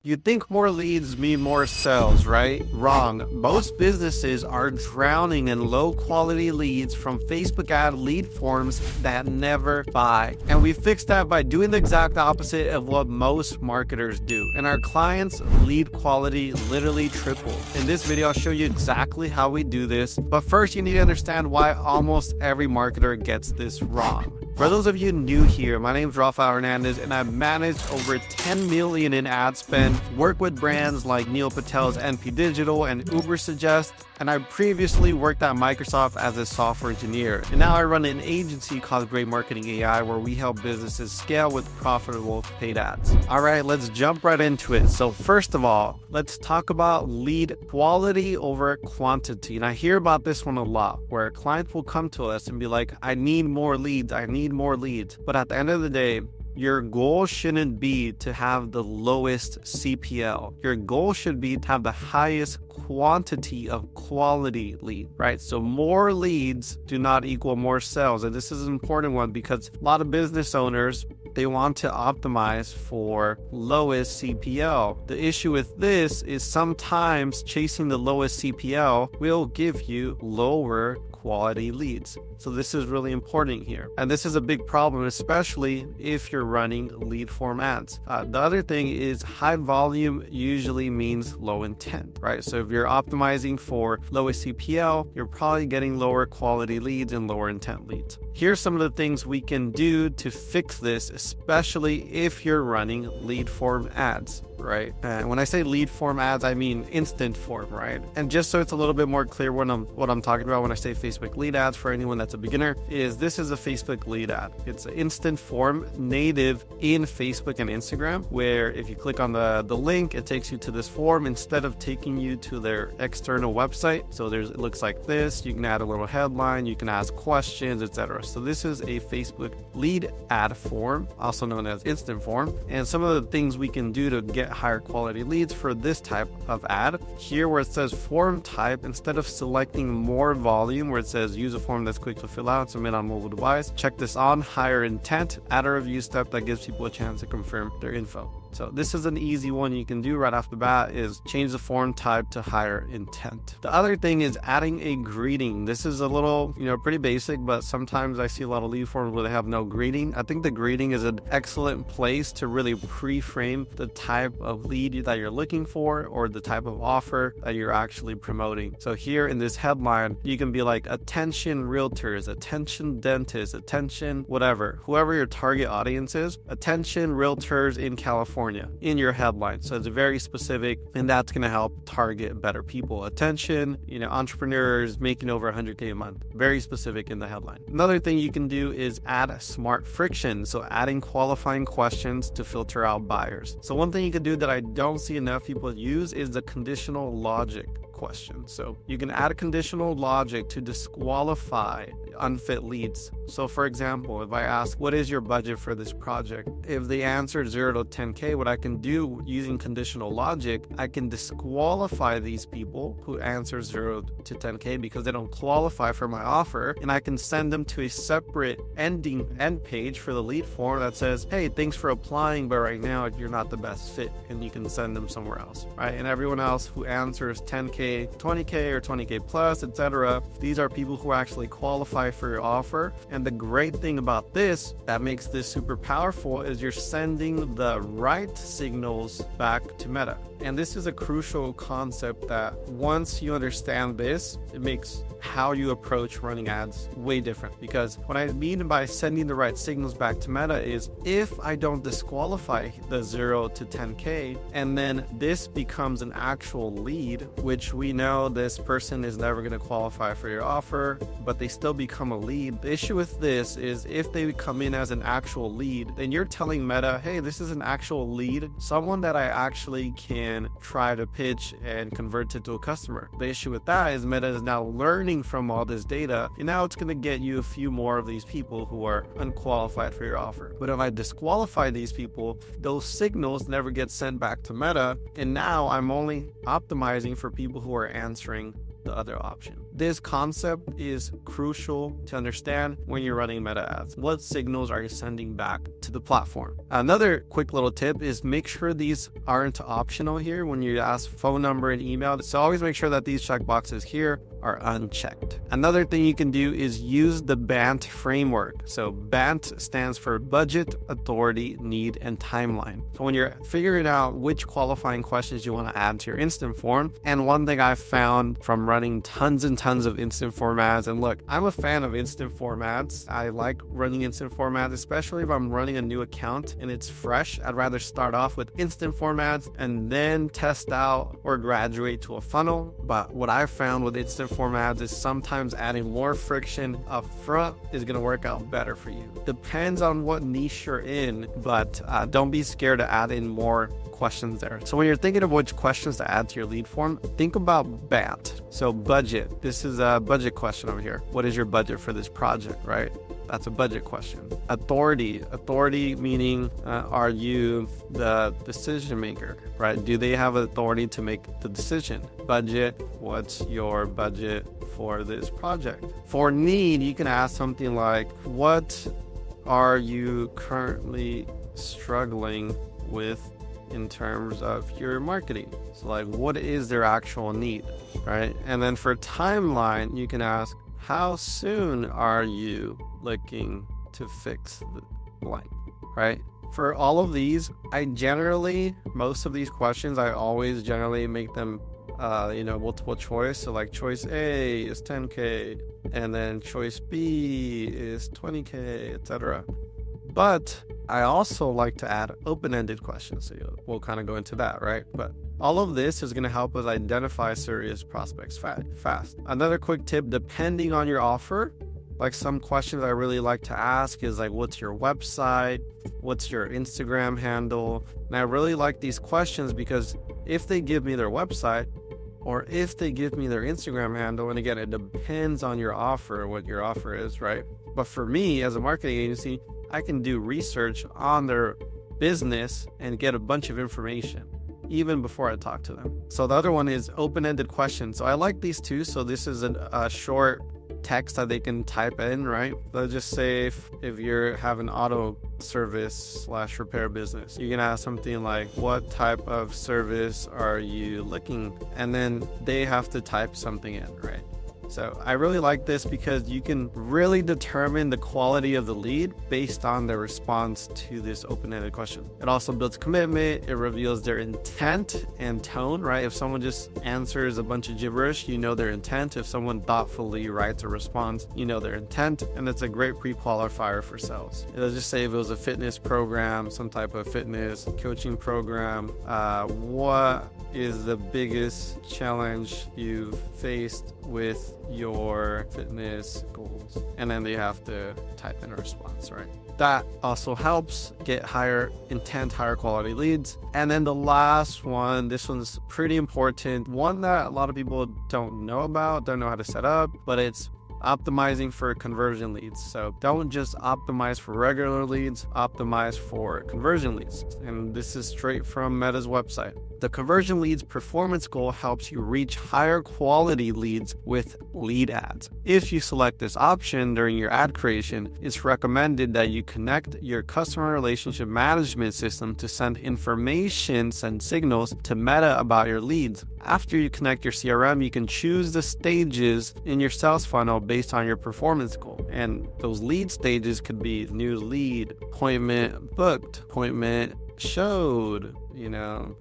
You'd think more leads mean more sales, right? Wrong. Most businesses are drowning in low-quality leads from Facebook ad lead forms that never buy. And we fixed that by doing the exact opposite of what most marketers do. And our clients' lead quality literally tripled. In this video, I'll show you exactly how we do this. But first, you need to understand why almost every marketer gets this wrong. For those of you new here, my name is Rafael Hernandez, and I've managed over 10 million in ad spend, work with brands like Neil Patel's NP Digital and 𝗪𝗂, and I previously worked at Microsoft as a software engineer. And now I run an agency called Great Marketing AI, where we help businesses scale with profitable paid ads. All right, let's jump right into it. So first of all, let's talk about lead quality over quantity. And I hear about this one a lot, where a client will come to us and be like, I need more leads, I need more leads. But at the end of the day, your goal shouldn't be to have the lowest CPL. Your goal should be to have the highest quantity of quality lead, right? So more leads do not equal more sales. And this is an important one because a lot of business owners, they want to optimize for lowest CPL. The issue with this is sometimes chasing the lowest CPL will give you lower quality leads. So this is really important here. And this is a big problem, especially if you're running lead form ads. The other thing is high volume usually means low intent, right? So if you're optimizing for lowest CPL, you're probably getting lower quality leads and lower intent leads. Here's some of the things we can do to fix this, especially if you're running lead form ads, right? And when I say lead form ads, I mean instant form, right? And just so it's a little bit more clear what I'm talking about when I say Facebook lead ads for anyone that's a beginner, is this is a Facebook lead ad. It's an instant form native in Facebook and Instagram, where if you click on the link, it takes you to this form instead of taking you to their external website. So it looks like this. You can add a little headline, you can ask questions, etc. So this is a Facebook lead ad form, also known as instant form. And some of the things we can do to get higher quality leads for this type of ad, here where it says form type, instead of selecting more volume where it says use a form that's quick to fill out, submit on mobile device, check this on higher intent, add a review step that gives people a chance to confirm their info. So this is an easy one you can do right off the bat, is change the form type to higher intent. The other thing is adding a greeting. This is a little, pretty basic, but sometimes I see a lot of lead forms where they have no greeting. I think the greeting is an excellent place to really pre-frame the type of lead that you're looking for or the type of offer that you're actually promoting. So here in this headline, you can be like, attention realtors, attention dentists, attention whatever, whoever your target audience is, attention realtors in California in your headline. So it's very specific, and that's going to help target better people. Attention, entrepreneurs making over 100K a month, very specific in the headline. Another thing you can do is add smart friction. So adding qualifying questions to filter out buyers. So one thing you can do that I don't see enough people use is the conditional logic question. So you can add a conditional logic to disqualify unfit leads. So for example, if I ask, what is your budget for this project? If the answer is 0 to 10K, what I can do using conditional logic, I can disqualify these people who answer 0 to 10K because they don't qualify for my offer, and I can send them to a separate end page for the lead form that says, hey, thanks for applying, but right now you're not the best fit, and you can send them somewhere else, right? And everyone else who answers 10K, 20K or 20K plus, etc., these are people who actually qualify for your offer. And the great thing about this that makes this super powerful is you're sending the right signals back to Meta. And this is a crucial concept that once you understand this, it makes how you approach running ads way different. Because what I mean by sending the right signals back to Meta is, if I don't disqualify the 0 to 10K, and then this becomes an actual lead, which we know this person is never going to qualify for your offer, but they still become a lead. The issue with this is if they come in as an actual lead, then you're telling Meta, hey, this is an actual lead, someone that I actually can try to pitch and convert it to a customer. The issue with that is Meta is now learning from all this data, and now it's going to get you a few more of these people who are unqualified for your offer. But if I disqualify these people, those signals never get sent back to Meta, and now I'm only optimizing for people who are answering the other option. This concept is crucial to understand when you're running meta ads. What signals are you sending back to the platform? Another quick little tip is make sure these aren't optional here when you ask phone number and email. So always make sure that these checkboxes here are unchecked. Another thing you can do is use the BANT framework. So BANT stands for budget, authority, need, and timeline. So when you're figuring out which qualifying questions you want to add to your instant form, and one thing I've found from running tons and tons of instant form ads, and look, I'm a fan of instant form ads. I like running instant form ads, especially if I'm running a new account and it's fresh. I'd rather start off with instant form ads and then test out or graduate to a funnel. But what I've found with instant form ads is sometimes adding more friction up front is going to work out better for you. Depends on what niche you're in, but don't be scared to add in more questions there. So when you're thinking of which questions to add to your lead form, think about BANT. So budget, this is a budget question over here. What is your budget for this project, right? That's a budget question. Authority meaning are you the decision maker, right? Do they have authority to make the decision? Budget, what's your budget for this project? For need, you can ask something like, what are you currently struggling with in terms of your marketing? So like, what is their actual need, right? And then for timeline, you can ask, how soon are you looking to fix the blank, right? For all of these, most of these questions, I always generally make them, multiple choice. So like choice A is 10K, and then choice B is 20K, etc. But I also like to add open-ended questions. So we'll kind of go into that, right? But all of this is going to help us identify serious prospects fast. Another quick tip, depending on your offer, like some questions I really like to ask is like, what's your website? What's your Instagram handle? And I really like these questions because if they give me their website or if they give me their Instagram handle, and again, it depends on your offer, what your offer is, right? But for me as a marketing agency, I can do research on their business and get a bunch of information even before I talk to them. So the other one is open-ended questions. So I like these two. So this is a short text that they can type in, right? Let's just say if you have an auto service / repair business, you can ask something like, what type of service are you looking? And then they have to type something in, right? So I really like this because you can really determine the quality of the lead based on their response to this open-ended question. It also builds commitment. It reveals their intent and tone, right? If someone just answers a bunch of gibberish, you know their intent. If someone thoughtfully writes a response, you know their intent. And it's a great pre-qualifier for sales. It'll just say if it was a fitness program, some type of fitness coaching program, what is the biggest challenge you've faced with your fitness goals? And then they have to type in a response, right? That also helps get higher intent, higher quality leads. And then the last one, this one's pretty important, one that a lot of people don't know how to set up, but it's optimizing for conversion leads. So don't just optimize for regular leads, optimize for conversion leads. And this is straight from Meta's website. The conversion leads performance goal helps you reach higher quality leads with lead ads. If you select this option during your ad creation, it's recommended that you connect your customer relationship management system to send signals to Meta about your leads. After you connect your CRM, you can choose the stages in your sales funnel based on your performance goal. And those lead stages could be new lead, appointment booked, appointment showed,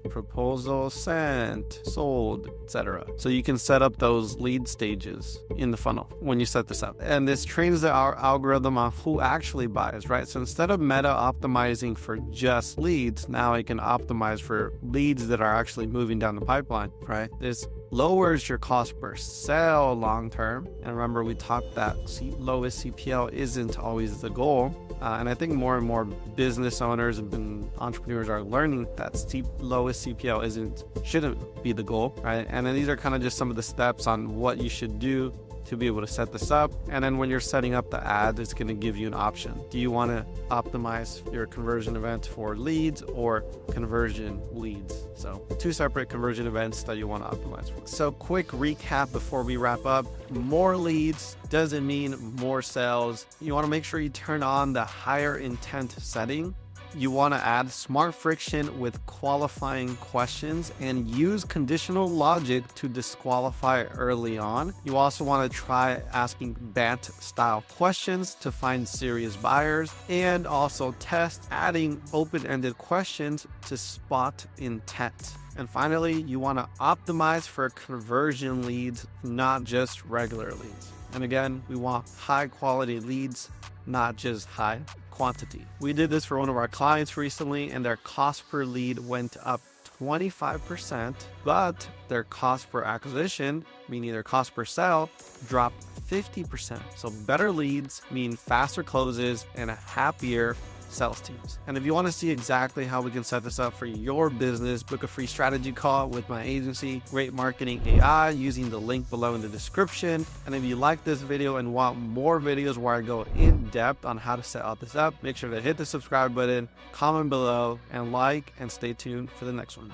proposal sent, sold, etc. So you can set up those lead stages in the funnel when you set this up. And this trains our algorithm on who actually buys, right? So instead of Meta optimizing for just leads, now it can optimize for leads that are actually moving down the pipeline, right? This lowers your cost per sale long term. And remember, we talked that lowest CPL isn't always the goal. And I think more and more business owners and entrepreneurs are learning that lowest CPL shouldn't be the goal, right? And then these are kind of just some of the steps on what you should do to be able to set this up. And then when you're setting up the ad, it's going to give you an option. Do you want to optimize your conversion event for leads or conversion leads? So 2 separate conversion events that you want to optimize for. So quick recap before we wrap up. More leads doesn't mean more sales. You want to make sure you turn on the higher intent setting. You want to add smart friction with qualifying questions and use conditional logic to disqualify early on. You also want to try asking BANT style questions to find serious buyers, and also test adding open-ended questions to spot intent. And finally, you want to optimize for conversion leads, not just regular leads. And again, we want high quality leads, not just high quantity. We did this for one of our clients recently, and their cost per lead went up 25%, but their cost per acquisition, meaning their cost per sale, dropped 50%. So better leads mean faster closes and happier sales teams. And if you want to see exactly how we can set this up for your business, book a free strategy call with my agency, Great Marketing AI, using the link below in the description. And if you like this video and want more videos where I go in depth on how to set all this up, make sure to hit the subscribe button, comment below, and like, and stay tuned for the next one.